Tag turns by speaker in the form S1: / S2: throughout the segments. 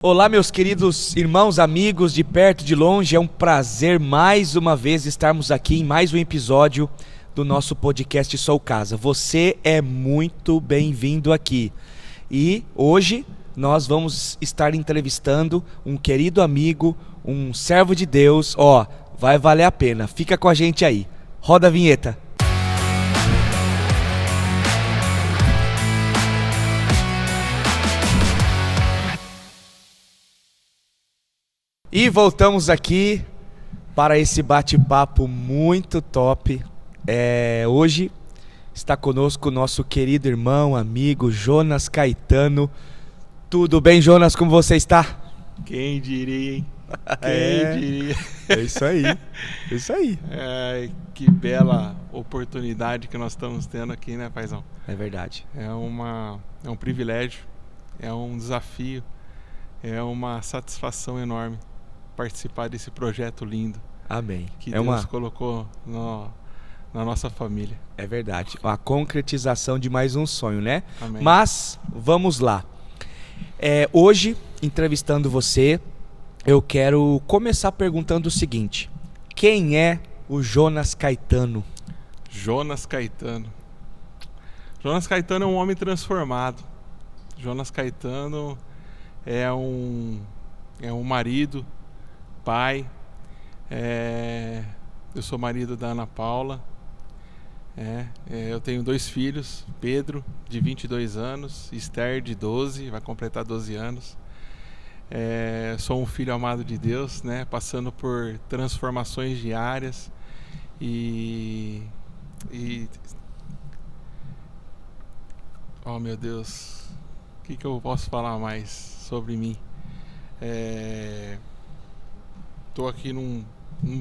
S1: Olá, meus queridos irmãos, amigos de perto e de longe, é um prazer mais uma vez estarmos aqui em mais um episódio do nosso podcast Sou Casa. Você é muito bem-vindo aqui. E hoje nós vamos estar entrevistando um querido amigo, um servo de Deus. Vai valer a pena. Fica com a gente aí. Roda a vinheta. E voltamos aqui para esse bate-papo muito top. Hoje está conosco o nosso querido irmão, amigo Jonas Caetano. Tudo bem, Jonas? Como você está?
S2: Quem diria, hein? Quem diria?
S1: É isso aí, é isso aí.
S2: Que bela oportunidade que nós estamos tendo aqui, né, paizão?
S1: É verdade.
S2: É um privilégio, é um desafio, é uma satisfação enorme participar desse projeto lindo.
S1: Amém.
S2: Que Deus colocou na nossa família.
S1: É verdade. A concretização de mais um sonho, né?
S2: Amém.
S1: Mas vamos lá. Hoje, entrevistando você, eu quero começar perguntando o seguinte: quem é o Jonas Caetano?
S2: Jonas Caetano. Jonas Caetano é um homem transformado. Jonas Caetano é um marido, pai. Eu sou marido da Ana Paula. Eu tenho 2 filhos, Pedro, de 22 anos, Esther, de 12, vai completar 12 anos. Sou um filho amado de Deus, né, passando por transformações diárias oh meu Deus, o que eu posso falar mais sobre mim? Estou aqui num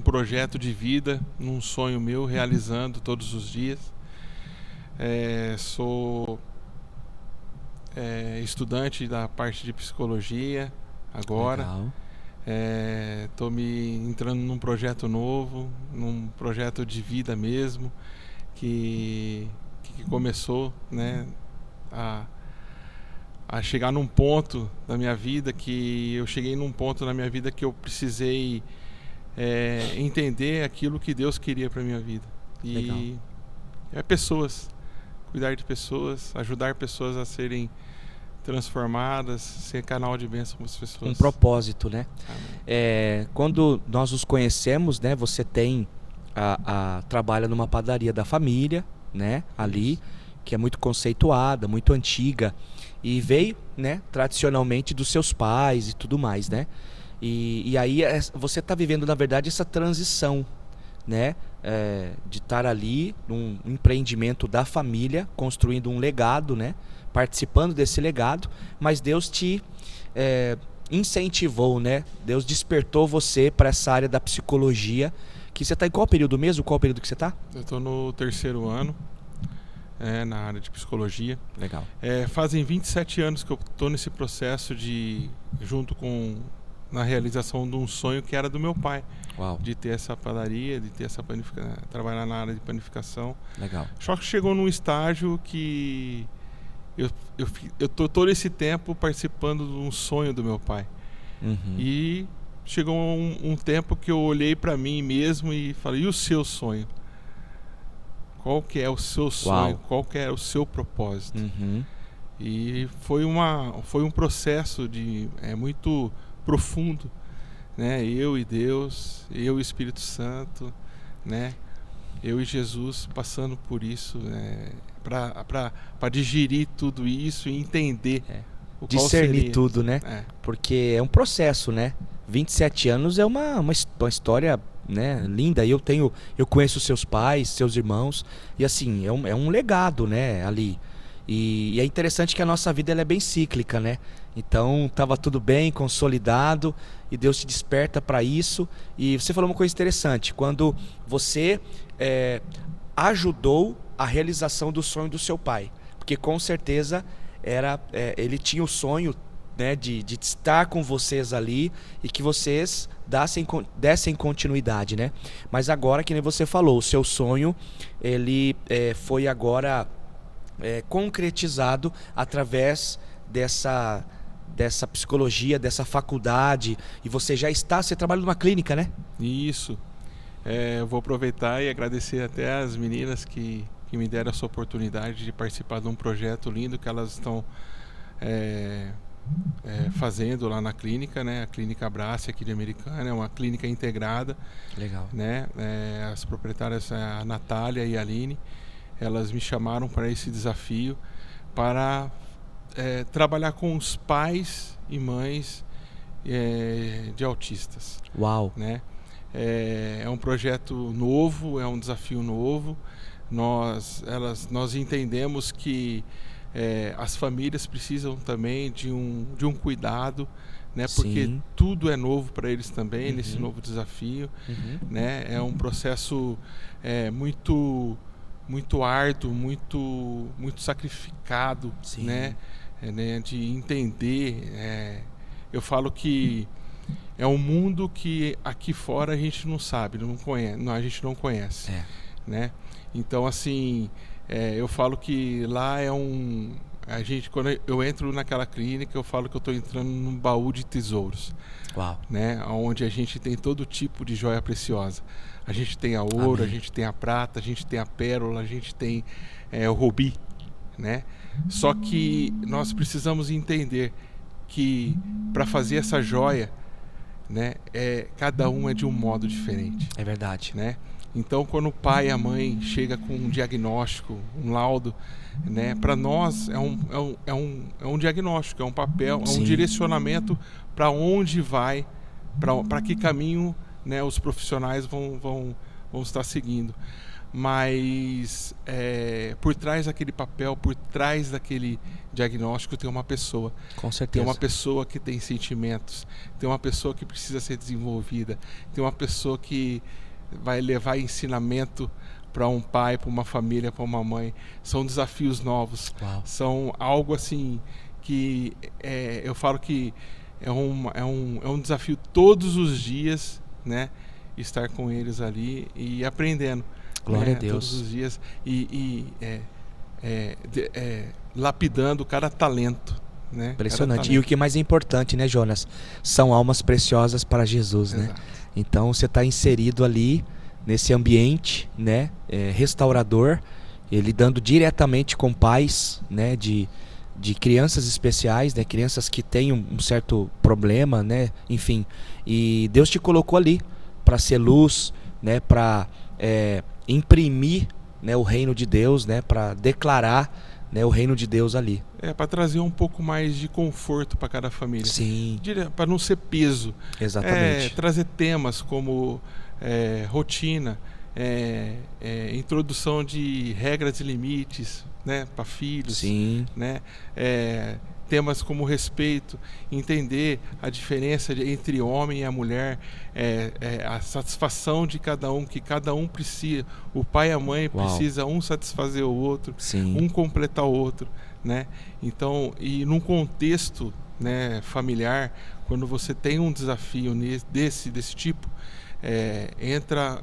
S2: projeto de vida, num sonho meu, realizando todos os dias. Sou estudante da parte de psicologia agora. Estou me entrando num projeto novo, num projeto de vida mesmo, que começou, né, a chegar num ponto da minha vida que eu precisei entender aquilo que Deus queria para minha vida. E pessoas, cuidar de pessoas, ajudar pessoas a serem transformadas, ser canal de bênção para as pessoas.
S1: Um propósito, né? Quando nós nos conhecemos, né, você trabalha numa padaria da família, né, ali, que é muito conceituada, muito antiga, e veio, né, tradicionalmente dos seus pais e tudo mais, né? E aí você está vivendo, na verdade, essa transição, né, de estar ali num empreendimento da família, construindo um legado, né, participando desse legado, mas Deus te incentivou, né? Deus despertou você para essa área da psicologia. Que você está em qual período mesmo? Qual período que você está?
S2: Eu estou no 3º ano. Na área de psicologia.
S1: Legal.
S2: Fazem 27 anos que eu estou nesse processo na realização de um sonho que era do meu pai.
S1: Uau.
S2: De ter essa padaria, de ter trabalhar na área de panificação.
S1: Legal.
S2: Só que chegou num estágio que eu tô todo esse tempo participando de um sonho do meu pai.
S1: Uhum.
S2: E chegou um tempo que eu olhei para mim mesmo e falei: e o seu sonho? Qual que é o seu sonho?
S1: Uau.
S2: Qual que é o seu propósito?
S1: Uhum.
S2: E foi um processo muito profundo, né? Eu e Deus, eu e o Espírito Santo, né? Eu e Jesus passando por isso, né? Para digerir tudo isso e entender
S1: discernir tudo, né? Porque é um processo, né? 27 anos é uma história, né, linda. Eu conheço seus pais, seus irmãos, e assim, é um legado, né, ali. E é interessante que a nossa vida ela é bem cíclica, né? Então estava tudo bem, consolidado, e Deus te desperta para isso. E você falou uma coisa interessante, quando você ajudou a realização do sonho do seu pai, porque com certeza ele tinha o sonho, né, de estar com vocês ali e que vocês dessem continuidade, né? Mas agora, que nem você falou, o seu sonho ele foi agora concretizado através dessa psicologia, dessa faculdade, e você trabalha numa clínica, né?
S2: Isso. Eu vou aproveitar e agradecer até as meninas que me deram essa oportunidade de participar de um projeto lindo que elas estão fazendo lá na clínica, né? A Clínica Abrace aqui de Americana, é uma clínica integrada.
S1: Legal.
S2: Né? As proprietárias, a Natália e a Aline, elas me chamaram para esse desafio para trabalhar com os pais e mães de autistas.
S1: Uau!
S2: Né? É um projeto novo, é um desafio novo. Nós entendemos que as famílias precisam também de um cuidado, né? Porque
S1: Sim.
S2: tudo é novo para eles também nesse novo desafio. Né? É um processo muito árduo, muito sacrificado,
S1: Sim.
S2: né? De entender. Eu falo que é um mundo que aqui fora a gente não sabe, não conhece, a gente não conhece. Né? Então, assim, eu falo que lá quando eu entro naquela clínica, eu falo que eu estou entrando num baú de tesouros.
S1: Uau.
S2: Né? Onde a gente tem todo tipo de joia preciosa. A gente tem a ouro,
S1: Amém.
S2: A gente tem a prata, a gente tem a pérola, a gente tem o rubi. Né? Só que nós precisamos entender que para fazer essa joia, né, cada um é de um modo diferente.
S1: É verdade.
S2: Né? Então, quando o pai e a mãe chegam com um diagnóstico, um laudo, né, para nós é um diagnóstico, é um papel, é um direcionamento para onde vai, para que caminho, né, os profissionais vão estar seguindo. Mas por trás daquele papel, por trás daquele diagnóstico, tem uma pessoa.
S1: Com certeza.
S2: Tem uma pessoa que tem sentimentos, tem uma pessoa que precisa ser desenvolvida, tem uma pessoa que vai levar ensinamento para um pai, para uma família, para uma mãe. São desafios novos.
S1: Uau.
S2: São algo assim que eu falo que é um desafio todos os dias, né? Estar com eles ali e aprendendo.
S1: Glória a Deus.
S2: Todos os dias lapidando cada talento. Né?
S1: Impressionante. E o que mais é importante, né, Jonas? São almas preciosas para Jesus, né? Então você está inserido ali nesse ambiente, né, restaurador, lidando diretamente com pais, né, de crianças especiais, né, crianças que têm um certo problema, né, enfim. E Deus te colocou ali para ser luz, né, para imprimir, né, o reino de Deus, né, para declarar, né, o reino de Deus ali.
S2: Para trazer um pouco mais de conforto para cada família.
S1: Sim.
S2: Para não ser peso.
S1: Exatamente.
S2: Trazer temas como rotina, introdução de regras e limites, né, para filhos.
S1: Sim.
S2: Né? Temas como respeito, entender a diferença entre o homem e a mulher, a satisfação de cada um, que cada um precisa, o pai e a mãe precisa um satisfazer o outro,
S1: Sim.
S2: um completar o outro, né? Então, e num contexto, né, familiar, quando você tem um desafio desse tipo, entra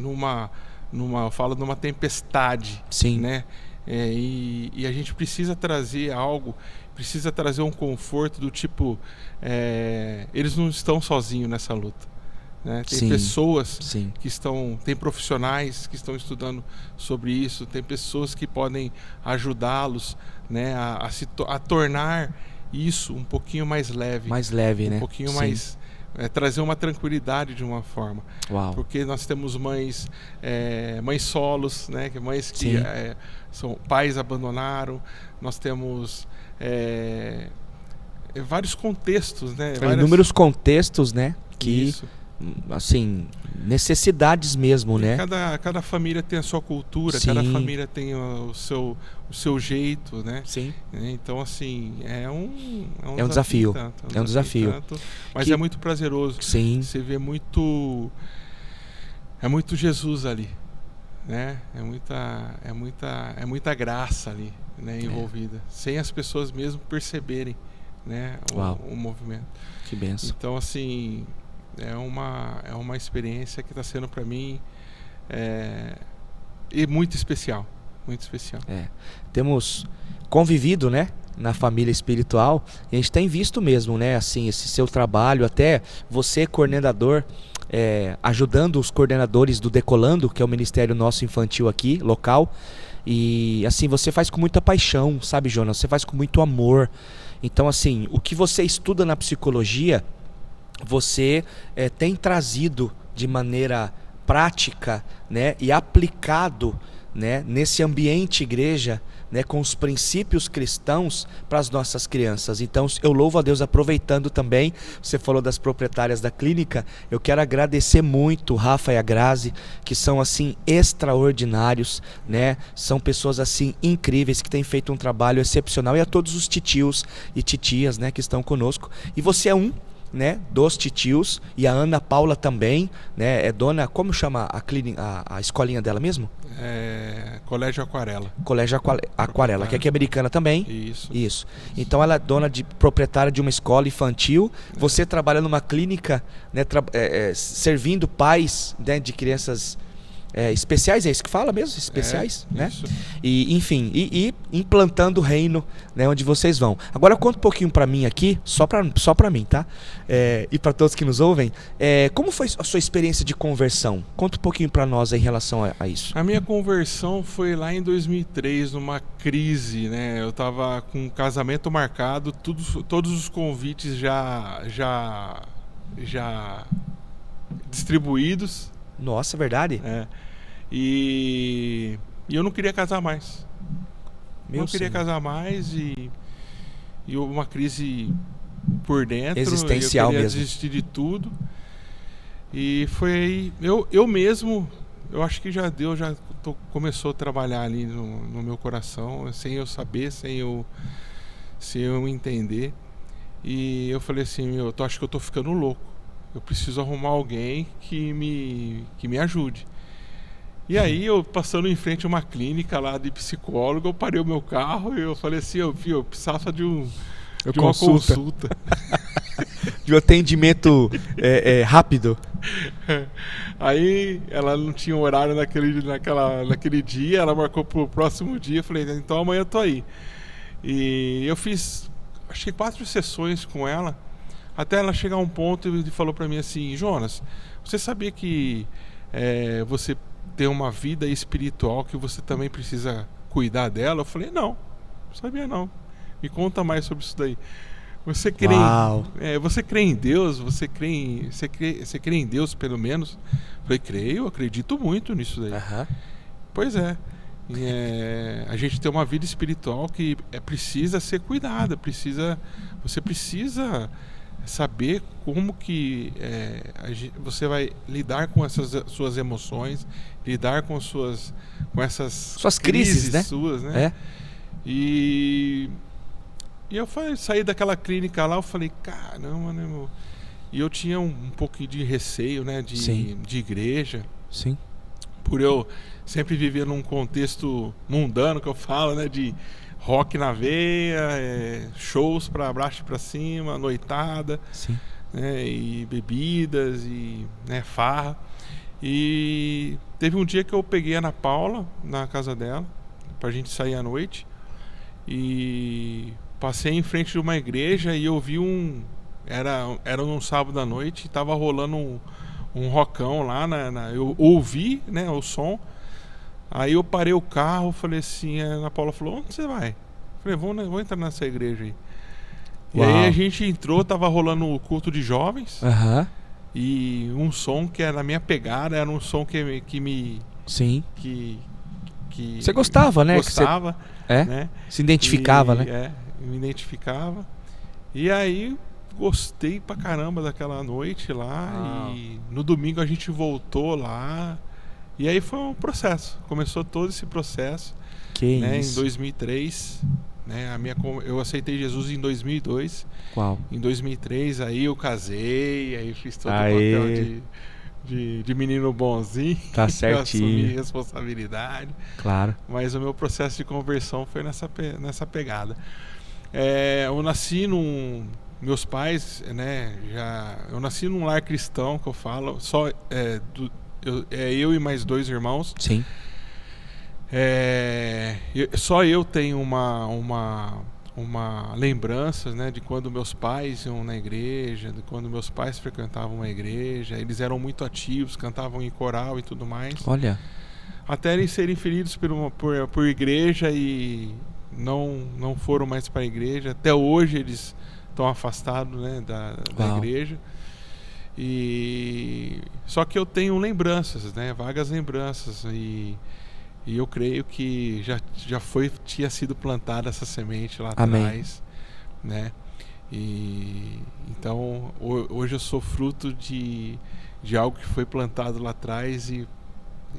S2: numa tempestade.
S1: Sim.
S2: Né? E a gente precisa trazer algo, precisa trazer um conforto do tipo, eles não estão sozinhos nessa luta. Né? Tem pessoas que tem profissionais que estão estudando sobre isso, tem pessoas que podem ajudá-los, né, a tornar isso um pouquinho mais leve.
S1: Mais leve, né?
S2: Um pouquinho mais... trazer uma tranquilidade de uma forma.
S1: Uau.
S2: Porque nós temos mães solos, né? Mães que são pais abandonaram. Nós temos vários contextos, né?
S1: Inúmeros contextos, né? Que,
S2: isso.
S1: assim, necessidades mesmo, né?
S2: Cada família tem a sua cultura, cada família tem o seu jeito, né?
S1: Sim.
S2: Então, assim, é um
S1: desafio. É um desafio.
S2: Tanto, mas é muito prazeroso.
S1: Sim.
S2: Você vê muito Jesus ali, né? É muita graça ali, né, envolvida, sem as pessoas mesmo perceberem, né, o movimento.
S1: Que benção.
S2: Então, assim, é uma experiência que está sendo para mim e muito especial. Muito especial.
S1: Temos convivido, né, na família espiritual, e a gente tem visto mesmo, né, assim, esse seu trabalho, até você, coordenador, ajudando os coordenadores do Decolando, que é o ministério nosso infantil aqui, local. E assim, você faz com muita paixão, sabe, Jonas? Você faz com muito amor. Então, assim, o que você estuda na psicologia, você tem trazido de maneira prática, né, e aplicado, né, nesse ambiente igreja, né, com os princípios cristãos para as nossas crianças. Então eu louvo a Deus, aproveitando também, você falou das proprietárias da clínica, eu quero agradecer muito o Rafa e a Grazi, que são assim extraordinários, né, são pessoas assim incríveis, que têm feito um trabalho excepcional, e a todos os titios e titias, né, que estão conosco. E você é um, né, dos titios, e a Ana Paula também, né, é dona, como chama a clínica, a escolinha dela mesmo?
S2: Colégio Aquarela.
S1: Colégio Aquarela, que é aqui americana também.
S2: Isso.
S1: Então ela é dona proprietária de uma escola infantil. Você trabalha numa clínica, né, servindo pais, né, de crianças especiais, é isso que fala mesmo? Especiais, né?
S2: Isso.
S1: E, enfim, e implantando o reino, né, onde vocês vão. Agora conta um pouquinho pra mim aqui, só pra mim, tá? E pra todos que nos ouvem, como foi a sua experiência de conversão? Conta um pouquinho pra nós aí em relação a isso.
S2: A minha conversão foi lá em 2003, numa crise, né? Eu tava com um casamento marcado, todos os convites já distribuídos.
S1: Nossa, verdade?
S2: E eu não queria casar mais. Queria casar mais e uma crise por dentro.
S1: Existencial
S2: eu queria
S1: mesmo.
S2: desistir de tudo. E foi aí, eu mesmo, eu acho que Deus já começou a trabalhar ali no meu coração, sem eu saber, sem eu entender. E eu falei assim, eu acho que eu tô ficando louco. Eu preciso arrumar alguém que me ajude. E aí, eu passando em frente a uma clínica lá de psicólogo, eu parei o meu carro e eu falei assim, eu precisava de uma consulta.
S1: De um atendimento rápido.
S2: Aí, ela não tinha horário naquele dia, ela marcou pro próximo dia, eu falei, então amanhã eu tô aí. E eu fiz, acho que 4 sessões com ela, até ela chegar a um ponto e falou pra mim assim, Jonas, você sabia que você tem uma vida espiritual que você também precisa cuidar dela? Eu falei, não sabia não. Me conta mais sobre isso daí. Você crê em Deus? Você crê em Deus, pelo menos? Eu falei, creio, acredito muito nisso daí.
S1: Uhum.
S2: Pois é. A gente tem uma vida espiritual que precisa ser cuidada, você precisa saber como que você vai lidar com essas suas emoções, lidar com essas
S1: suas crises, né?
S2: Suas, né? E eu saí daquela clínica lá, eu falei, caramba, né, meu? E eu tinha um pouquinho de receio, né, de igreja.
S1: Sim.
S2: Por eu sempre viver num contexto mundano, que eu falo, né, de rock na veia, shows pra baixo e pra cima, noitada, né, e bebidas e, né, farra. E teve um dia que eu peguei a Ana Paula na casa dela pra gente sair à noite e passei em frente de uma igreja e eu vi era num sábado à noite e tava rolando um rockão lá, eu ouvi, né, o som. Aí eu parei o carro, falei assim, a Ana Paula falou, onde você vai? Eu falei, vou entrar nessa igreja aí.
S1: Uau.
S2: E aí a gente entrou, tava rolando o culto de jovens.
S1: Uhum.
S2: E um som que era na minha pegada, era um som que me...
S1: Sim.
S2: Que
S1: você gostava, né?
S2: Gostava, né?
S1: Se identificava, né?
S2: Me identificava. E aí gostei pra caramba daquela noite lá. E no domingo a gente voltou lá. E aí foi um processo. Começou todo esse processo.
S1: Que
S2: né,
S1: isso.
S2: Em 2003. Né, eu aceitei Jesus em 2002.
S1: Uau.
S2: Em 2003 aí eu casei. Aí fiz todo o papel de menino bonzinho.
S1: Tá certinho.
S2: Assumi responsabilidade.
S1: Claro.
S2: Mas o meu processo de conversão foi nessa pegada. Eu nasci meus pais, né? Eu nasci num lar cristão, que eu falo. Eu e mais 2 irmãos.
S1: Sim.
S2: Só eu tenho uma uma lembranças, né, de quando meus pais iam na igreja, de quando meus pais frequentavam uma igreja. Eles eram muito ativos, cantavam em coral e tudo mais.
S1: Olha.
S2: Até eles serem feridos por igreja e não foram mais para a igreja. Até hoje eles estão afastados, né, da igreja. E só que eu tenho lembranças, né, vagas lembranças, e eu creio que tinha sido plantada essa semente lá atrás, né? E então hoje eu sou fruto de algo que foi plantado lá atrás e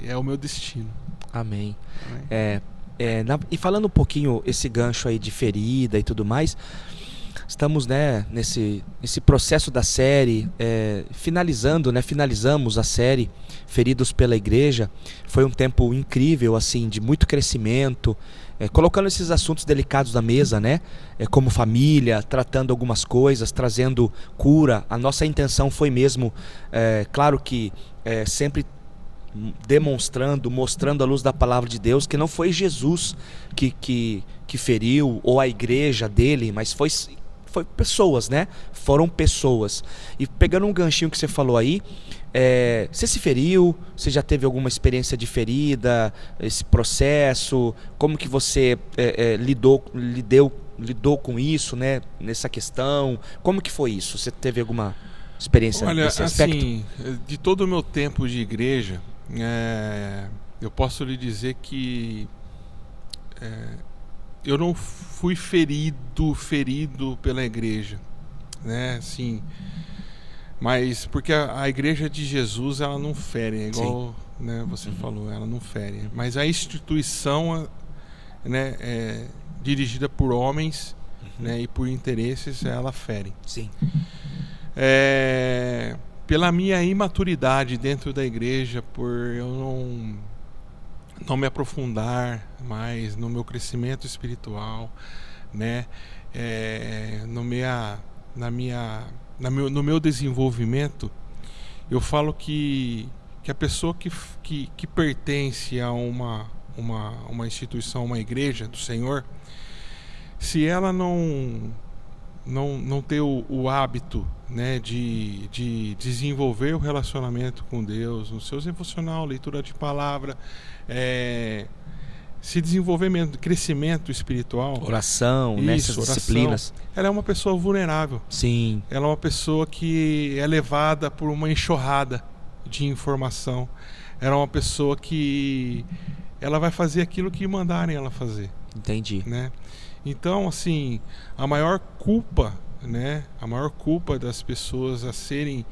S2: é o meu destino.
S1: Amém. E falando um pouquinho esse gancho aí de ferida e tudo mais, estamos, né, nesse processo da série, finalizamos a série Feridos pela Igreja. Foi um tempo incrível, assim, de muito crescimento, colocando esses assuntos delicados na mesa, né, como família, tratando algumas coisas, trazendo cura. A nossa intenção foi mesmo, claro que sempre mostrando a luz da palavra de Deus, que não foi Jesus que feriu, ou a igreja dele, mas foi pessoas, né? Foram pessoas. E pegando um ganchinho que você falou aí, você se feriu? Você já teve alguma experiência de ferida? Esse processo? Como que você lidou com isso, né? Nessa questão? Como que foi isso? Você teve alguma experiência nesse aspecto?
S2: Assim, de todo o meu tempo de igreja, eu posso lhe dizer que eu não fui ferido pela igreja, né? Assim, mas porque a igreja de Jesus, ela não fere, igual, né, você falou, ela não fere. Mas a instituição, né, dirigida por homens, né, e por interesses, ela fere.
S1: Sim.
S2: Pela minha imaturidade dentro da igreja, por eu não me aprofundar mais no meu crescimento espiritual, né, no meu desenvolvimento, eu falo que a pessoa que pertence a uma instituição, uma igreja do Senhor, se ela não ter o hábito, né, de desenvolver o relacionamento com Deus, no seu devocional, leitura de palavra, se desenvolvimento, crescimento espiritual,
S1: oração, nessas disciplinas,
S2: ela é uma pessoa vulnerável.
S1: Sim.
S2: Ela é uma pessoa que é levada por uma enxurrada de informação. Ela é uma pessoa que ela vai fazer aquilo que mandarem ela fazer.
S1: Entendi.
S2: Né? Então, assim, a maior culpa, né? A maior culpa das pessoas a serem,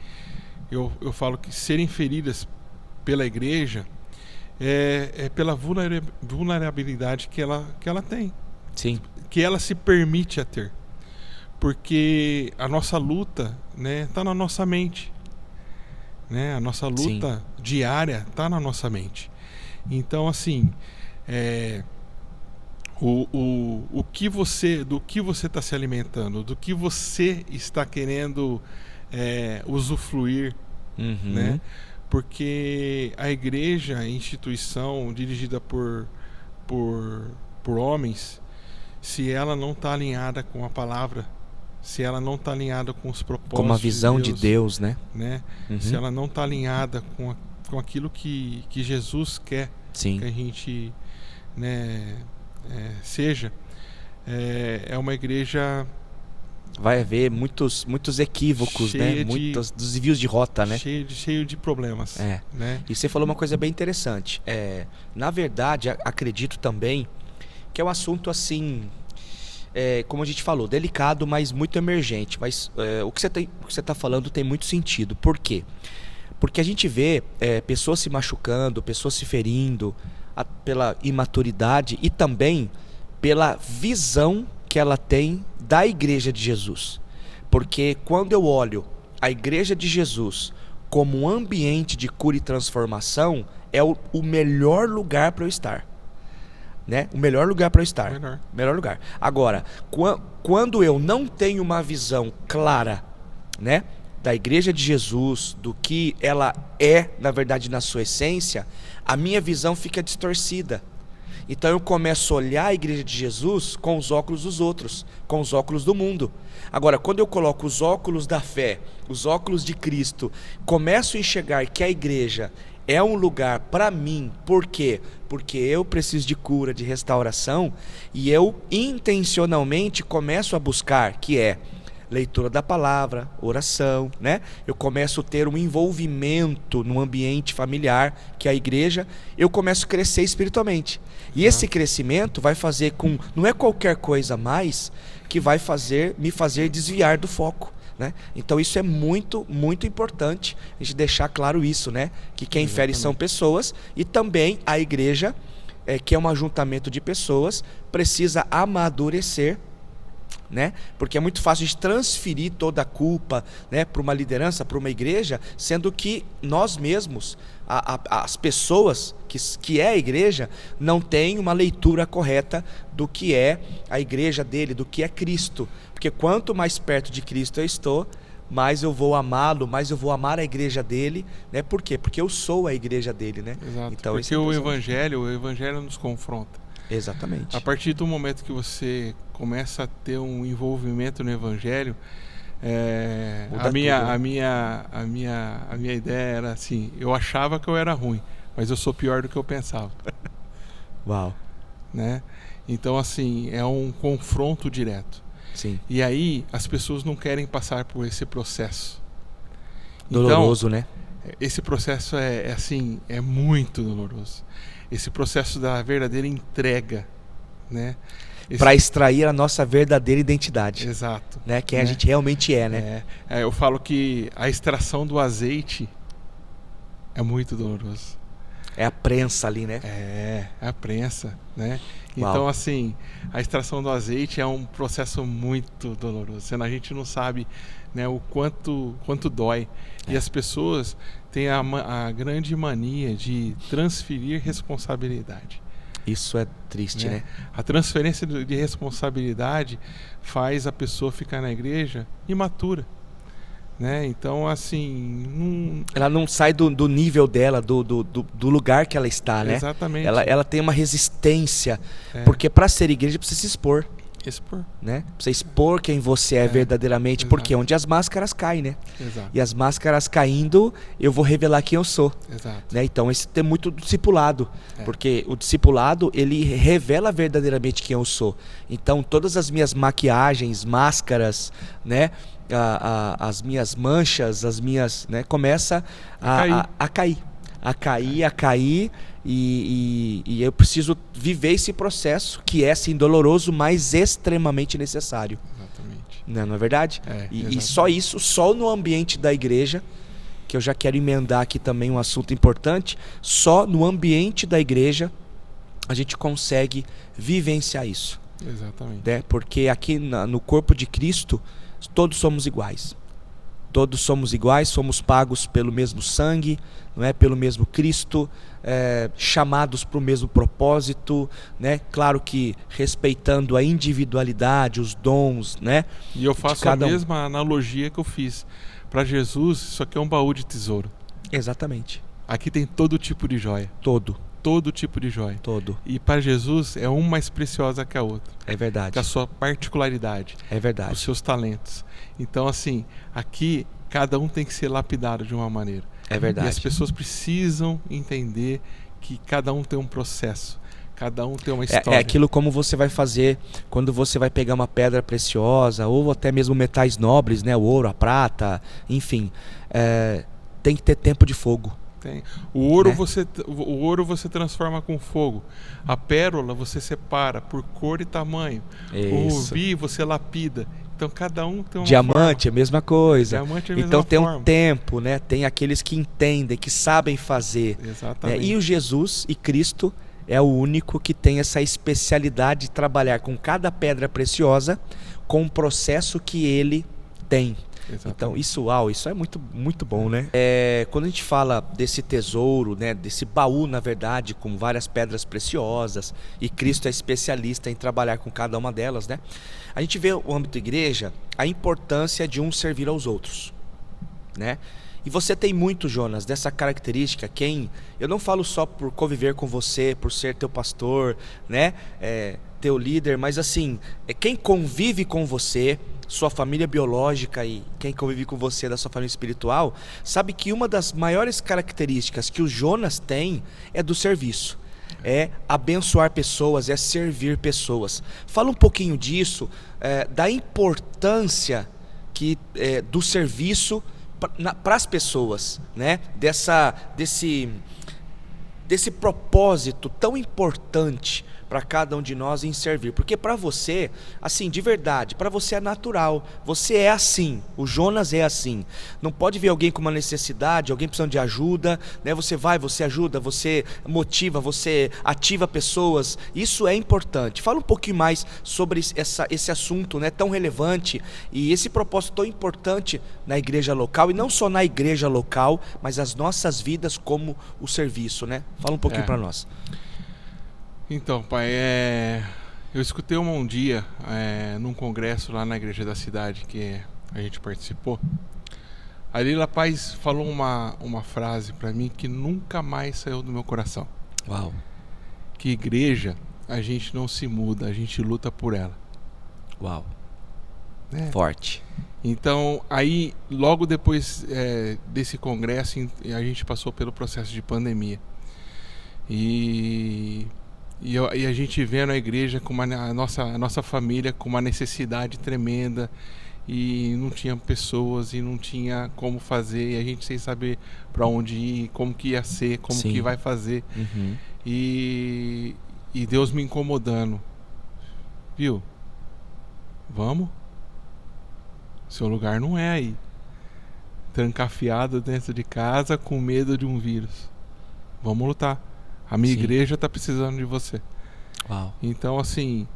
S2: eu falo que serem feridas pela igreja, é pela vulnerabilidade que ela tem.
S1: Sim.
S2: Que ela se permite a ter. Porque a nossa luta, né, tá na nossa mente. Né? A nossa luta diária tá na nossa mente. Então, assim, do que você está se alimentando, do que você está querendo usufruir, né? Porque a igreja, a instituição dirigida por homens, se ela não está alinhada com a palavra, se ela não está alinhada com os propósitos,
S1: com a visão de Deus, né?
S2: Se ela não está alinhada com aquilo que Jesus quer que a gente, né, seja, é uma igreja,
S1: vai haver muitos equívocos, né? Muitos desvios de rota, né?
S2: Cheio de problemas. Né?
S1: E você falou uma coisa bem interessante. Na verdade, acredito também que é um assunto assim, como a gente falou, delicado, mas muito emergente. Mas o que você está falando tem muito sentido. Por quê? Porque a gente vê pessoas se machucando, pessoas se ferindo pela imaturidade e também pela visão que ela tem da Igreja de Jesus. Porque quando eu olho a Igreja de Jesus como um ambiente de cura e transformação, é o melhor lugar para eu estar. Né? O melhor lugar para eu estar. Melhor lugar. Agora, quando eu não tenho uma visão clara, né, da Igreja de Jesus, do que ela é, na verdade, na sua essência, a minha visão fica distorcida. Então eu começo a olhar a igreja de Jesus com os óculos dos outros, com os óculos do mundo. Agora, quando eu coloco os óculos da fé, os óculos de Cristo, começo a enxergar que a igreja é um lugar para mim. Por quê? Porque eu preciso de cura, de restauração, e eu intencionalmente começo a buscar, que é leitura da palavra, oração, né? Eu começo a ter um envolvimento no ambiente familiar, que é a igreja, eu começo a crescer espiritualmente. E esse crescimento vai fazer com, não é qualquer coisa mais que vai me fazer desviar do foco, né? Então isso é muito, muito importante a gente deixar claro isso, né? Que quem fere são pessoas, e também a igreja, que é um ajuntamento de pessoas, precisa amadurecer, né? Porque é muito fácil de transferir toda a culpa, né, para uma liderança, para uma igreja, sendo que nós mesmos, as pessoas que é a igreja, não têm uma leitura correta do que é a igreja dele, do que é Cristo. Porque quanto mais perto de Cristo eu estou, mais eu vou amá-lo, mais eu vou amar a igreja dele, né? Por quê? Porque eu sou a igreja dele, né?
S2: Exato.
S1: Então,
S2: porque o evangelho nos confronta.
S1: Exatamente.
S2: A partir do momento que você começa a ter um envolvimento no evangelho, a minha ideia era assim: eu achava que eu era ruim, mas eu sou pior do que eu pensava.
S1: Uau.
S2: Né? Então, assim, é um confronto direto.
S1: Sim.
S2: E aí as pessoas não querem passar por esse processo.
S1: Doloroso,
S2: então,
S1: né?
S2: Esse processo é muito doloroso. Esse processo da verdadeira entrega, né?
S1: Para extrair a nossa verdadeira identidade.
S2: Exato.
S1: Né? Quem a gente realmente é, né?
S2: Eu falo que a extração do azeite é muito doloroso.
S1: É a prensa ali, né?
S2: É a prensa, né?
S1: Uau.
S2: Então, assim, a extração do azeite é um processo muito doloroso. A gente não sabe, né, o quanto dói. E as pessoas têm a grande mania de transferir responsabilidade.
S1: Isso é triste, né?
S2: A transferência de responsabilidade faz a pessoa ficar na igreja imatura. Né? Então, assim...
S1: Ela não sai do nível dela, do lugar que ela está, né?
S2: Exatamente.
S1: Ela tem uma resistência, porque para ser igreja precisa se expor. Né? Precisa expor quem você é verdadeiramente,
S2: Exato.
S1: porque onde as máscaras caem, né?
S2: Exato.
S1: E as máscaras caindo, eu vou revelar quem eu sou.
S2: Exato.
S1: Né? Então, esse tem muito discipulado, porque o discipulado, ele revela verdadeiramente quem eu sou. Então, todas as minhas maquiagens, máscaras, né? As minhas manchas, as minhas, né? Começa a cair, e eu preciso viver esse processo que é sim doloroso, mas extremamente necessário.
S2: Exatamente.
S1: Não é verdade? E só isso, só no ambiente da igreja, que eu já quero emendar aqui também um assunto importante, só no ambiente da igreja a gente consegue vivenciar isso.
S2: Exatamente.
S1: Né? Porque aqui no corpo de Cristo, todos somos iguais. Todos somos iguais, somos pagos pelo mesmo sangue, não é? Pelo mesmo Cristo, chamados para o mesmo propósito, né? Claro que respeitando a individualidade, os dons, né?
S2: E eu faço a mesma analogia que eu fiz. Para Jesus, isso aqui é um baú de tesouro.
S1: Exatamente.
S2: Aqui tem todo tipo de joia. Todo tipo de joia. E para Jesus é uma mais preciosa que a outra.
S1: É verdade.
S2: Com a sua particularidade.
S1: É verdade.
S2: Os seus talentos. Então, assim, aqui cada um tem que ser lapidado de uma maneira.
S1: É verdade.
S2: E as pessoas precisam entender que cada um tem um processo. Cada um tem uma história.
S1: É aquilo como você vai fazer quando você vai pegar uma pedra preciosa, ou até mesmo metais nobres, né? O ouro, a prata, enfim. Tem que ter tempo de fogo.
S2: Tem. O ouro você transforma com fogo. A pérola você separa por cor e tamanho.
S1: Isso.
S2: O rubi você lapida. Então cada um tem uma
S1: Diamante
S2: forma.
S1: É a mesma coisa.
S2: Diamante é a mesma
S1: então tem
S2: forma.
S1: um tempo, né? Tem aqueles que entendem, que sabem fazer.
S2: Exatamente.
S1: E o Jesus e Cristo é o único que tem essa especialidade de trabalhar com cada pedra preciosa, com o processo que ele tem.
S2: Exatamente.
S1: Então isso é muito, muito bom, né? Quando a gente fala desse tesouro, né, desse baú, na verdade, com várias pedras preciosas, e Cristo é especialista em trabalhar com cada uma delas, né? A gente vê no âmbito da igreja a importância de um servir aos outros, né? E você tem muito, Jonas, dessa característica. Eu não falo só por conviver com você, por ser teu pastor, né? Teu líder, mas assim, quem convive com você, sua família biológica e quem convive com você da sua família espiritual, sabe que uma das maiores características que o Jonas tem é do serviço. É abençoar pessoas, é servir pessoas. Fala um pouquinho disso, da importância do serviço para as pessoas, né? Desse propósito tão importante para cada um de nós em servir. Porque para você, assim, de verdade, para você é natural. Você é assim. O Jonas é assim. Não pode ver alguém com uma necessidade, alguém precisando de ajuda, né? Você vai, você ajuda, você motiva, você ativa pessoas. Isso é importante. Fala um pouquinho mais sobre esse assunto, né, tão relevante e esse propósito tão importante na igreja local. E não só na igreja local, mas as nossas vidas como o serviço, né? Fala um pouquinho para nós.
S2: Então, pai, eu escutei um dia num congresso lá na igreja da cidade que a gente participou. A Lila Paz falou uma frase pra mim que nunca mais saiu do meu coração.
S1: Uau!
S2: Que igreja, a gente não se muda, a gente luta por ela.
S1: Uau! Forte.
S2: Então, aí, logo depois desse congresso, a gente passou pelo processo de pandemia. E a gente vendo a igreja com a nossa família com uma necessidade tremenda e não tinha pessoas e não tinha como fazer, e a gente sem saber para onde ir, como que ia ser, como Sim. que vai fazer.
S1: Uhum.
S2: E Deus me incomodando. Viu? Vamos? Seu lugar não é aí. Trancafiado dentro de casa com medo de um vírus. Vamos lutar. A minha Sim. igreja está precisando de você.
S1: Uau.
S2: Então, assim,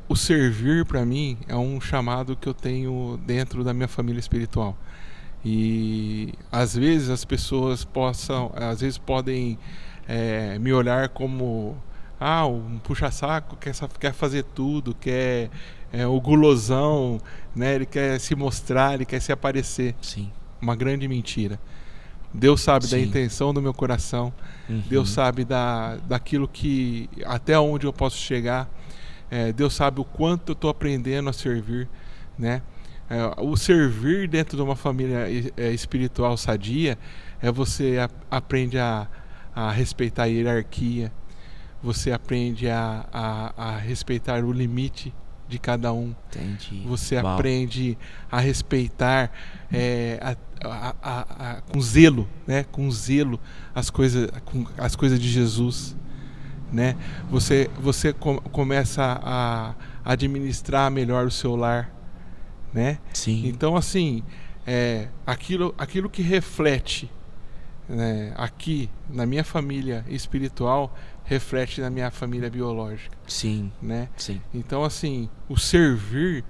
S2: o servir para mim é um chamado que eu tenho dentro da minha família espiritual. E às vezes as pessoas podem me olhar como um puxa-saco, quer fazer tudo, quer o gulosão, né? Ele quer se mostrar, ele quer se aparecer.
S1: Sim.
S2: Uma grande mentira. Deus sabe
S1: Sim.
S2: da intenção do meu coração.
S1: Uhum.
S2: Deus sabe daquilo que até onde eu posso chegar. Deus sabe o quanto eu estou aprendendo a servir, né? O servir dentro de uma família espiritual sadia você aprende a respeitar a hierarquia. Você aprende a respeitar o limite de cada um.
S1: Entendi.
S2: Você
S1: Uau.
S2: aprende a respeitar com zelo, né? Com zelo as coisas de Jesus, né? Você começa a administrar melhor o seu lar, né?
S1: Sim.
S2: Então, assim, aquilo que reflete, né, aqui na minha família espiritual reflete na minha família biológica.
S1: Sim.
S2: Né?
S1: Sim.
S2: Então, assim, o servir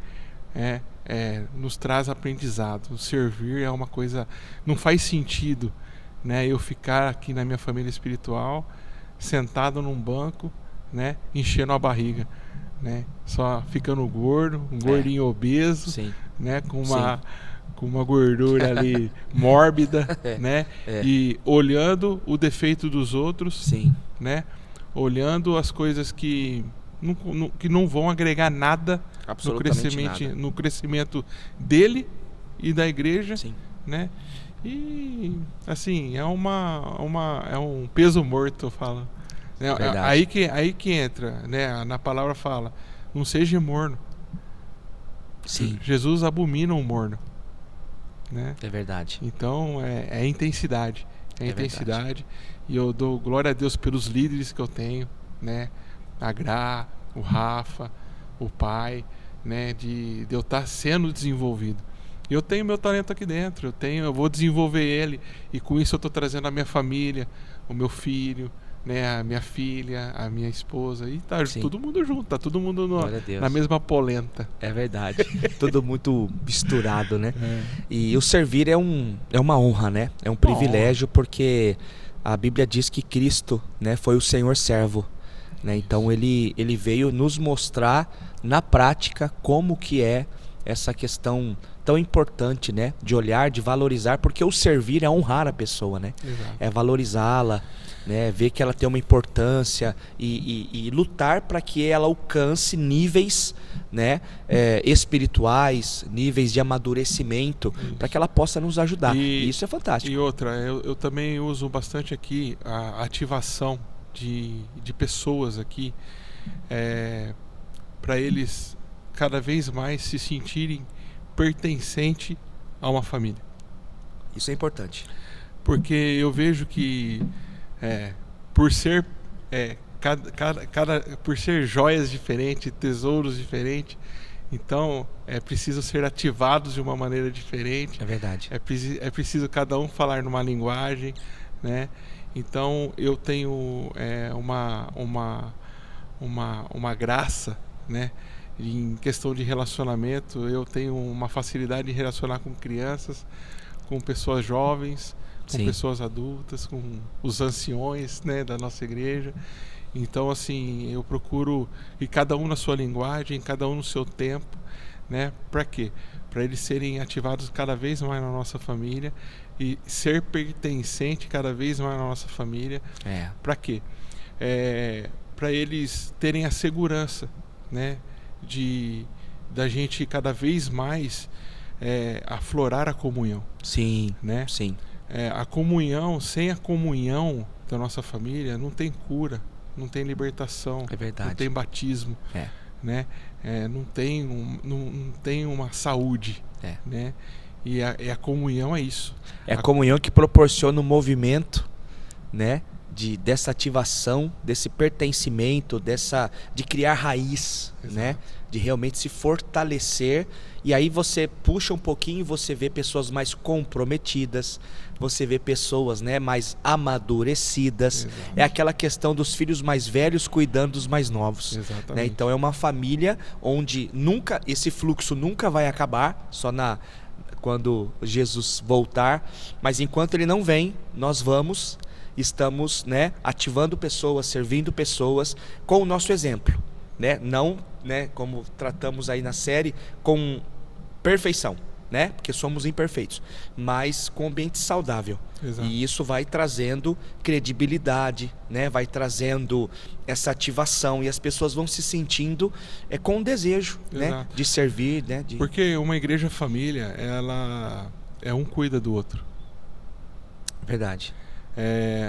S2: nos traz aprendizado. O servir é uma coisa... Não faz sentido, né, eu ficar aqui na minha família espiritual sentado num banco, né, enchendo a barriga, né, só ficando gordo, um gordinho obeso,
S1: Sim.
S2: né, com uma gordura ali mórbida, né, e olhando o defeito dos outros,
S1: Sim.
S2: né, olhando as coisas que não vão agregar nada no crescimento dele e da igreja.
S1: Sim.
S2: Né? E assim, é um peso morto, eu falo. Aí que entra, né? Na palavra fala, não seja morno.
S1: Sim.
S2: Jesus abomina o morno, né?
S1: É verdade.
S2: Então é intensidade. É intensidade. Verdade. E eu dou glória a Deus pelos líderes que eu tenho, né? A Gra, o Rafa, o pai, né? De eu estar sendo desenvolvido. Eu tenho meu talento aqui dentro, eu vou desenvolver ele, e com isso eu estou trazendo a minha família, o meu filho, né, a minha filha, a minha esposa, e tá Sim. todo mundo junto, tá todo mundo na mesma polenta.
S1: É verdade, tudo muito misturado, né? E o servir é uma honra, né? É um privilégio, porque a Bíblia diz que Cristo, né, foi o Senhor servo, né? Então ele veio nos mostrar na prática como que é essa questão tão importante, né? De olhar, de valorizar, porque o servir é honrar a pessoa, né?
S2: Exato.
S1: É valorizá-la, né? Ver que ela tem uma importância e lutar para que ela alcance níveis, né? Espirituais, níveis de amadurecimento, para que ela possa nos ajudar. E isso é fantástico.
S2: E outra, eu também uso bastante aqui a ativação de pessoas aqui, para eles cada vez mais se sentirem pertencente a uma família.
S1: Isso é importante.
S2: Porque eu vejo que por ser por ser joias diferentes, tesouros diferentes, então é preciso ser ativados de uma maneira diferente.
S1: É verdade.
S2: É preciso cada um falar numa linguagem, né? Então eu tenho uma graça, né? Em questão de relacionamento, eu tenho uma facilidade de relacionar com crianças, com pessoas jovens, com
S1: Sim.
S2: pessoas adultas, com os anciões, né, da nossa igreja. Então, assim, eu procuro, e cada um na sua linguagem, cada um no seu tempo, né? Para quê? Para eles serem ativados cada vez mais na nossa família e ser pertencente cada vez mais na nossa família. Para quê? Para eles terem a segurança, né? Da gente cada vez mais aflorar a comunhão.
S1: Sim,
S2: né?
S1: Sim.
S2: A comunhão, sem a comunhão da nossa família, não tem cura, não tem libertação,
S1: É verdade.
S2: não tem batismo, né? Não tem uma saúde, né? E a comunhão é isso.
S1: É a comunhão que proporciona o movimento, né? Dessa ativação, desse pertencimento, de criar raiz, né? De realmente se fortalecer. E aí você puxa um pouquinho e você vê pessoas mais comprometidas, você vê pessoas, né, mais amadurecidas.
S2: Exato.
S1: É aquela questão dos filhos mais velhos cuidando dos mais novos.
S2: Exatamente.
S1: Né? Então é uma família onde esse fluxo nunca vai acabar, só quando Jesus voltar. Mas enquanto ele não vem, nós estamos, né, ativando pessoas, servindo pessoas com o nosso exemplo, né? Não, né, como tratamos aí na série, com perfeição, né? Porque somos imperfeitos, mas com ambiente saudável.
S2: Exato.
S1: E isso vai trazendo credibilidade, né? Vai trazendo essa ativação e as pessoas vão se sentindo com desejo, né, de servir, né?
S2: Porque uma igreja família, ela um cuida do outro.
S1: Verdade.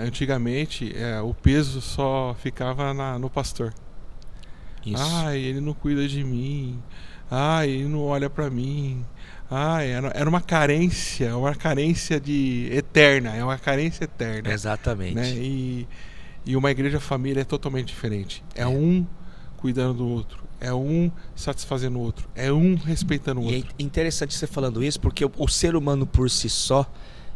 S2: Antigamente o peso só ficava no pastor.
S1: Isso.
S2: Ele não cuida de mim. Ele não olha para mim. Era uma carência eterna. É uma carência eterna.
S1: Exatamente.
S2: Né? E uma igreja família é totalmente diferente. É um cuidando do outro. É um satisfazendo o outro. É um respeitando o outro.
S1: E é interessante você falando isso, porque o ser humano por si só,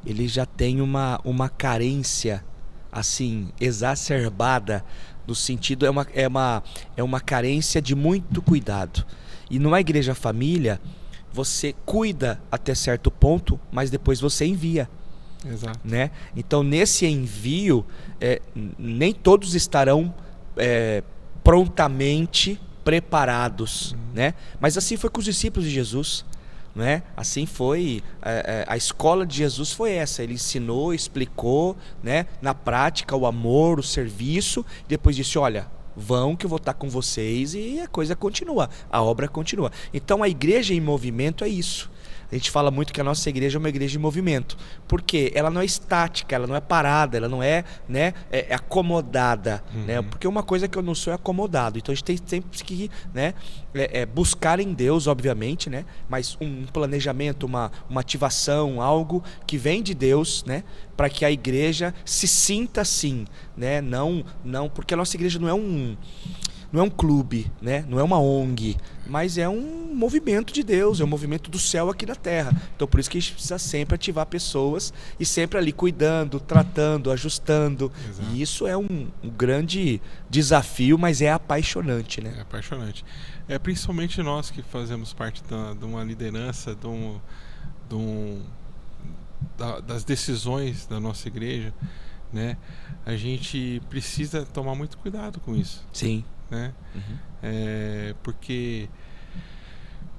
S1: ele já tem uma carência assim exacerbada, no sentido é uma carência de muito cuidado. E numa igreja família, você cuida até certo ponto, mas depois você envia.
S2: Exato.
S1: Né? Então nesse envio nem todos estarão prontamente preparados, né? Mas assim foi com os discípulos de Jesus. Né? Assim foi, a escola de Jesus foi essa. Ele ensinou, explicou, né, na prática o amor, o serviço. Depois disse: olha, vão que eu vou estar com vocês, e a coisa continua, a obra continua. Então a igreja em movimento é isso. A gente fala muito que a nossa igreja é uma igreja em movimento, porque ela não é estática, ela não é parada, ela não é, né, acomodada, né? Porque uma coisa que eu não sou é acomodado. Então a gente tem sempre que, né, buscar em Deus, obviamente, né, mas um planejamento, uma ativação, algo que vem de Deus, né, para que a igreja se sinta assim, né? Não, porque a nossa igreja não é um clube, né? Não é uma ONG, mas é um movimento de Deus, é um movimento do céu aqui na terra. Então por isso que a gente precisa sempre ativar pessoas e sempre ali cuidando, tratando, ajustando.
S2: Exato.
S1: E isso é um grande desafio, mas é apaixonante, né?
S2: É apaixonante. Principalmente nós que fazemos parte de uma liderança, das decisões da nossa igreja, né? A gente precisa tomar muito cuidado com isso.
S1: Sim.
S2: Né? Porque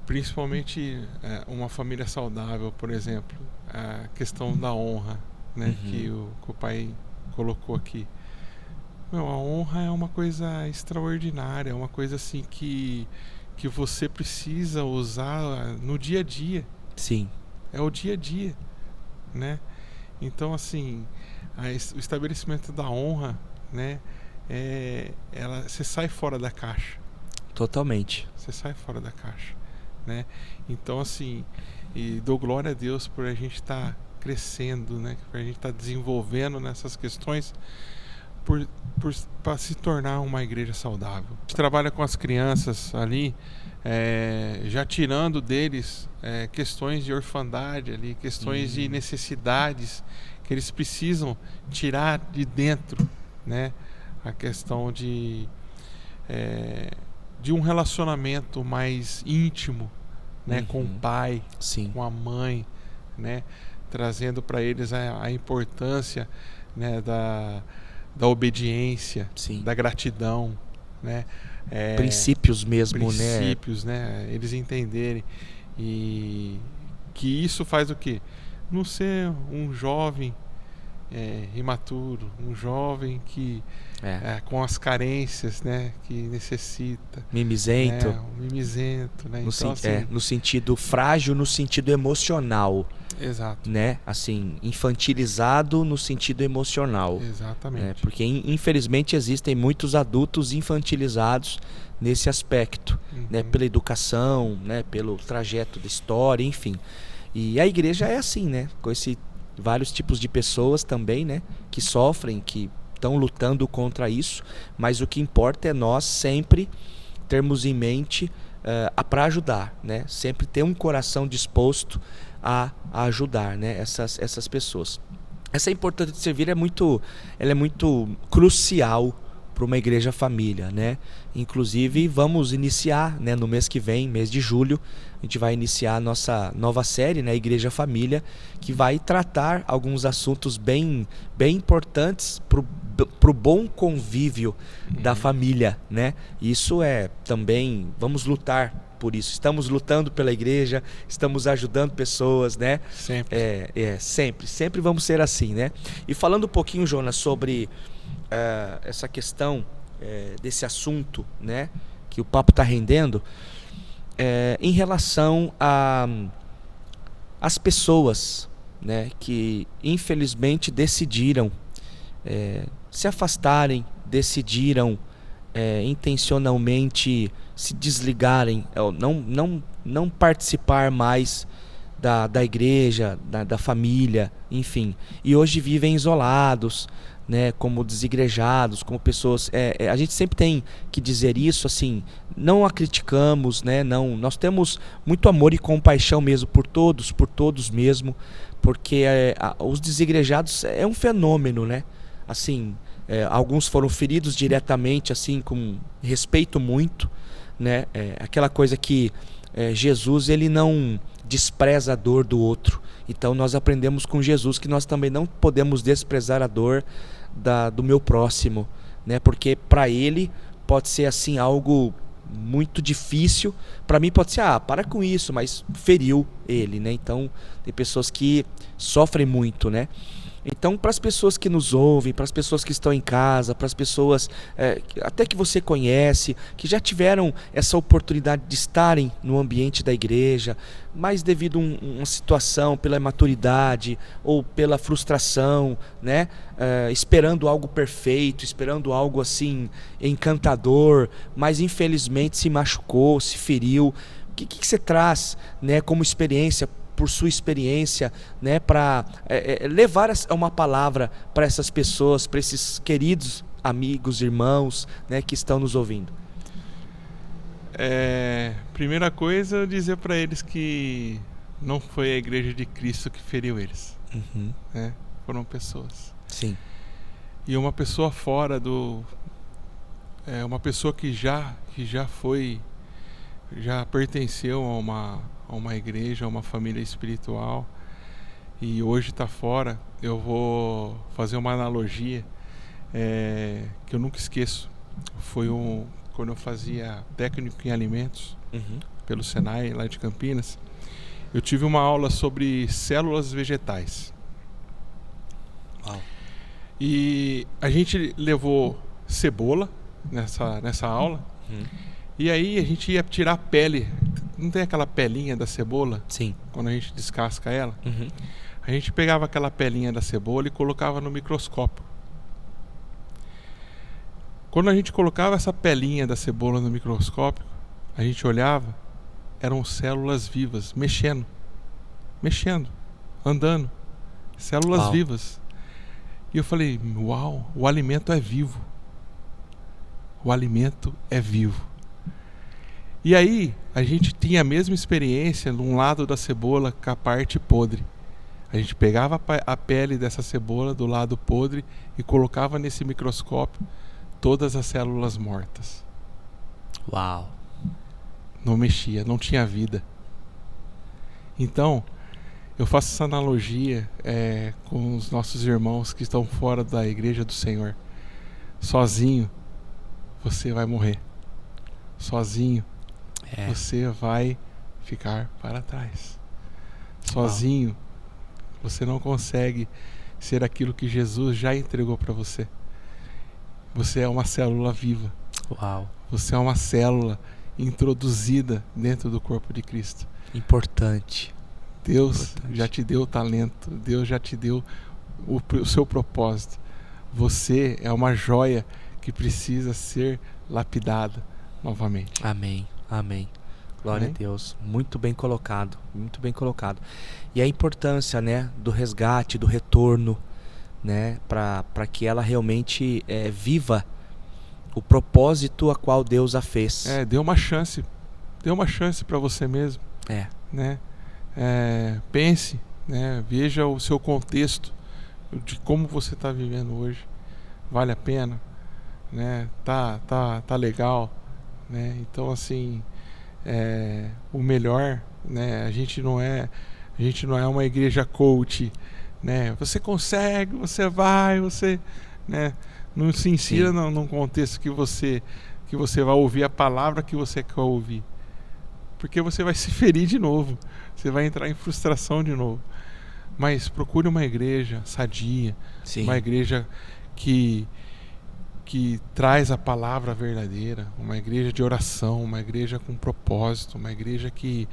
S2: principalmente uma família saudável, por exemplo, a questão da honra, né, que o pai colocou aqui. A honra é uma coisa extraordinária, é uma coisa assim que você precisa usar no dia a dia.
S1: Sim.
S2: É o dia a dia, né? Então, assim, o estabelecimento da honra, né, você sai fora da caixa.
S1: Totalmente.
S2: Você sai fora da caixa, né? Então, assim, e dou glória a Deus por a gente estar crescendo, né? Por a gente estar desenvolvendo nessas questões, para se tornar uma igreja saudável. A gente trabalha com as crianças ali, já tirando deles questões de orfandade ali, questões de necessidades que eles precisam tirar de dentro, né? A questão de um relacionamento mais íntimo, né? Com o pai,
S1: Sim.
S2: com a mãe, né? Trazendo para eles a importância, né? Da obediência,
S1: Sim.
S2: da gratidão, né?
S1: Princípios mesmo,
S2: princípios, né? Eles entenderem. E que isso faz o quê? Não ser um jovem imaturo, um jovem que com as carências, né, que necessita,
S1: mimizento,
S2: um mimizento, né?
S1: Então, no sentido frágil, no sentido emocional.
S2: Exato.
S1: Né? Assim, infantilizado no sentido emocional.
S2: Exatamente.
S1: Porque infelizmente existem muitos adultos infantilizados nesse aspecto, né? Pela educação, né? Pelo trajeto da história, enfim. E a igreja é assim, né? Com vários tipos de pessoas também, né? Que sofrem, que estão lutando contra isso, mas o que importa é nós sempre termos em mente para ajudar, né? Sempre ter um coração disposto a ajudar, né? essas pessoas. Essa importância de servir ela é muito crucial para uma igreja família, né? Inclusive vamos iniciar, né, no mês que vem, mês de julho, a gente vai iniciar a nossa nova série, né, Igreja Família, que vai tratar alguns assuntos bem importantes pro bom convívio da família, né? Isso também, vamos lutar por isso. Estamos lutando pela igreja, estamos ajudando pessoas, né?
S2: Sempre.
S1: Sempre vamos ser assim, né? E falando um pouquinho, Jonas, sobre essa questão desse assunto, né? Que o papo está rendendo, em relação às pessoas, né? Que infelizmente decidiram se afastarem, decidiram intencionalmente se desligarem, não participar mais da igreja, da família, enfim. E hoje vivem isolados, né, como desigrejados, como pessoas... a gente sempre tem que dizer isso, assim, não a criticamos, né, não, nós temos muito amor e compaixão mesmo por todos mesmo, porque os desigrejados é um fenômeno, né, assim... alguns foram feridos diretamente, assim, com respeito muito, né? Aquela coisa que Jesus ele não despreza a dor do outro. Então nós aprendemos com Jesus que nós também não podemos desprezar a dor do meu próximo, né? Porque para ele pode ser assim algo muito difícil, para mim pode ser para com isso, mas feriu ele, né? Então tem pessoas que sofrem muito, né? Então, para as pessoas que nos ouvem, para as pessoas que estão em casa, para as pessoas até que você conhece, que já tiveram essa oportunidade de estarem no ambiente da igreja, mas devido a uma situação, pela imaturidade ou pela frustração, né, esperando algo perfeito, esperando algo assim encantador, mas infelizmente se machucou, se feriu. O que você traz, né, como experiência, por sua experiência, né, para levar uma palavra para essas pessoas, para esses queridos amigos, irmãos, né, que estão nos ouvindo?
S2: Primeira coisa, eu dizer para eles que não foi a igreja de Cristo que feriu eles, né? Foram pessoas.
S1: Sim.
S2: E uma pessoa fora uma pessoa que já pertenceu a uma igreja, a uma família espiritual, e hoje está fora. Eu vou fazer uma analogia que eu nunca esqueço. Foi quando eu fazia técnico em alimentos. O pelo Senai, lá de Campinas, eu tive uma aula sobre células vegetais.
S1: Uau.
S2: E a gente levou cebola nessa aula. E aí a gente ia tirar a pele. Não tem aquela pelinha da cebola?
S1: Sim.
S2: Quando a gente descasca ela. A gente pegava aquela pelinha da cebola e colocava no microscópio. Quando a gente colocava essa pelinha da cebola no microscópio, a gente olhava, eram células vivas, mexendo, andando, células vivas. E eu falei, uau, o alimento é vivo. O alimento é vivo. E aí, a gente tinha a mesma experiência num lado da cebola com a parte podre. A gente pegava a pele dessa cebola do lado podre e colocava nesse microscópio todas as células mortas.
S1: Uau.
S2: Não mexia, não tinha vida. Então, eu faço essa analogia com os nossos irmãos que estão fora da igreja do Senhor. Sozinho, você vai morrer. Sozinho, você vai ficar para trás. Sozinho, você não consegue ser aquilo que Jesus já entregou para você. Você é uma célula viva.
S1: Uau.
S2: Você é uma célula introduzida dentro do corpo de Cristo.
S1: Importante.
S2: Deus já te deu o talento. Deus já te deu o seu propósito. Você é uma joia que precisa ser lapidada novamente.
S1: Amém. Amém. Glória a Deus. Muito bem colocado. Muito bem colocado. E a importância, né, do resgate, do retorno, né, para que ela realmente viva o propósito a qual Deus a fez.
S2: Dê uma chance. Dê uma chance para você mesmo. Né? Pense, né? Veja o seu contexto de como você está vivendo hoje. Vale a pena, né? Tá legal, né? Então assim, o melhor, né? A gente não é uma igreja coach, né? Você consegue, você vai, né? Não se insira num contexto que você vai ouvir a palavra que você quer ouvir, porque você vai se ferir de novo, você vai entrar em frustração de novo. Mas procure uma igreja sadia, uma igreja que traz a palavra verdadeira, uma igreja de oração, uma igreja com propósito, uma igreja que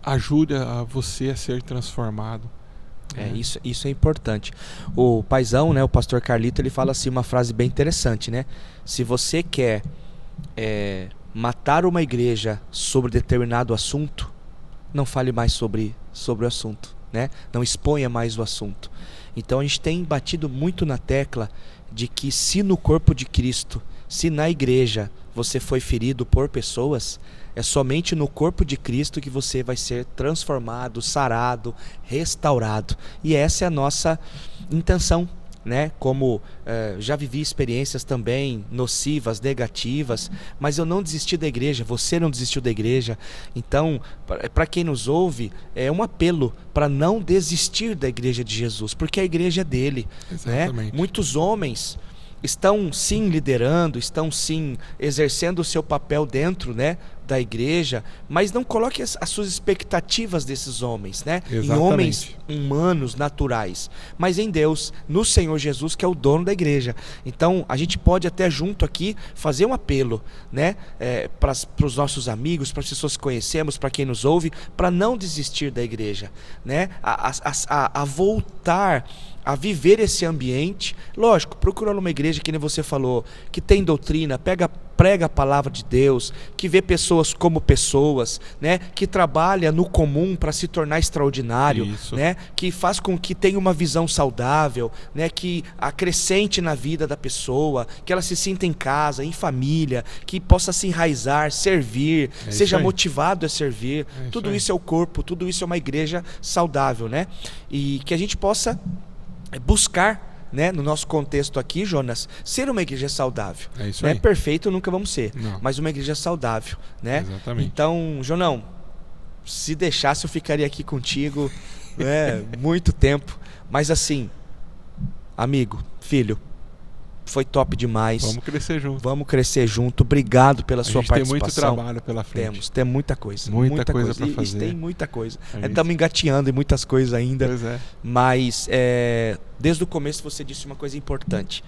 S2: ajuda a você a ser transformado.
S1: Isso é importante. O paizão, né, o pastor Carlito, ele fala assim uma frase bem interessante, né? Se você quer matar uma igreja sobre determinado assunto, não fale mais sobre o assunto, né? Não exponha mais o assunto. Então a gente tem batido muito na tecla de que se no corpo de Cristo, se na igreja você foi ferido por pessoas, é somente no corpo de Cristo que você vai ser transformado, sarado, restaurado. E essa é a nossa intenção, né? Como já vivi experiências também nocivas, negativas, mas eu não desisti da igreja, você não desistiu da igreja. Então, para quem nos ouve, é um apelo para não desistir da igreja de Jesus, porque a igreja é dele, né? Muitos homens estão sim liderando, estão sim exercendo o seu papel dentro, né, da igreja, mas não coloque as suas expectativas desses homens, né, em homens humanos, naturais, mas em Deus, no Senhor Jesus, que é o dono da igreja. Então a gente pode até junto aqui fazer um apelo, né, para os nossos amigos, para as pessoas que conhecemos, para quem nos ouve, para não desistir da igreja, né, a voltar a viver esse ambiente, lógico, procurando uma igreja que nem você falou, que tem doutrina, prega a palavra de Deus, que vê pessoas como pessoas, né, que trabalha no comum para se tornar extraordinário, né, que faz com que tenha uma visão saudável, né, que acrescente na vida da pessoa, que ela se sinta em casa, em família, que possa se enraizar, servir, seja motivado a servir. Tudo isso é o corpo, tudo isso é uma igreja saudável, né? E que a gente possa buscar, né, no nosso contexto aqui, Jonas, ser uma igreja saudável. Não é perfeito, nunca vamos ser, mas uma igreja saudável, né?
S2: Exatamente.
S1: Então, Jonão, se deixasse eu ficaria aqui contigo, né, muito tempo, mas assim, amigo, filho, Foi top demais.
S2: Vamos crescer junto.
S1: Vamos crescer junto. Obrigado pela sua participação.
S2: Tem muito trabalho pela frente.
S1: Tem muita coisa.
S2: Muita coisa para fazer.
S1: Tem muita coisa. Estamos engateando em muitas coisas ainda.
S2: Pois é.
S1: Mas desde o começo você disse uma coisa importante.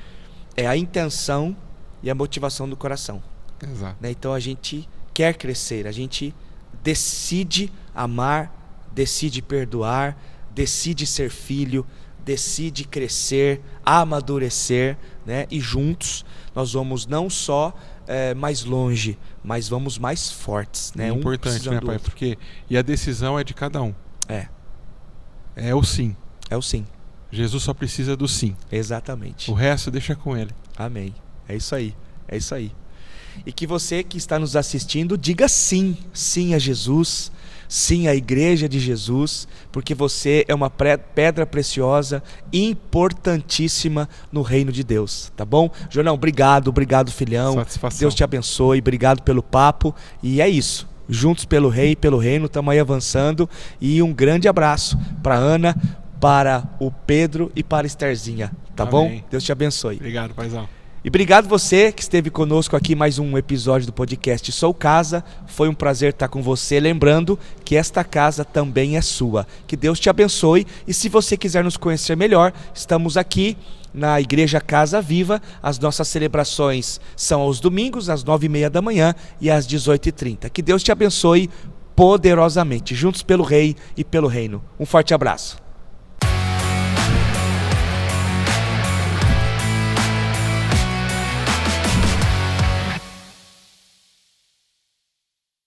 S1: É a intenção e a motivação do coração.
S2: Exato.
S1: Né? Então a gente quer crescer. A gente decide amar, decide perdoar, decide ser filho, decide crescer, amadurecer, né? E juntos nós vamos não só mais longe, mas vamos mais fortes, né?
S2: É importante, né, pai? Porque a decisão é de cada um. É o sim.
S1: É o sim.
S2: Jesus só precisa do sim.
S1: Exatamente.
S2: O resto deixa com ele.
S1: Amém. É isso aí. É isso aí. E que você que está nos assistindo diga sim, sim a Jesus, sim à Igreja de Jesus, porque você é uma pedra preciosa, importantíssima no reino de Deus, tá bom? Jornão, obrigado, filhão.
S2: Satisfação.
S1: Deus te abençoe, obrigado pelo papo. E é isso, juntos pelo rei e pelo reino, estamos aí avançando. E um grande abraço para Ana, para o Pedro e para a Estherzinha, tá bom? Deus te abençoe.
S2: Obrigado, paizão.
S1: E obrigado você que esteve conosco aqui mais um episódio do podcast Sou Casa. Foi um prazer estar com você. Lembrando que esta casa também é sua. Que Deus te abençoe. E se você quiser nos conhecer melhor, estamos aqui na Igreja Casa Viva. As nossas celebrações são aos domingos, às 9h30 da manhã e às 18h30. Que Deus te abençoe poderosamente. Juntos pelo Rei e pelo Reino. Um forte abraço.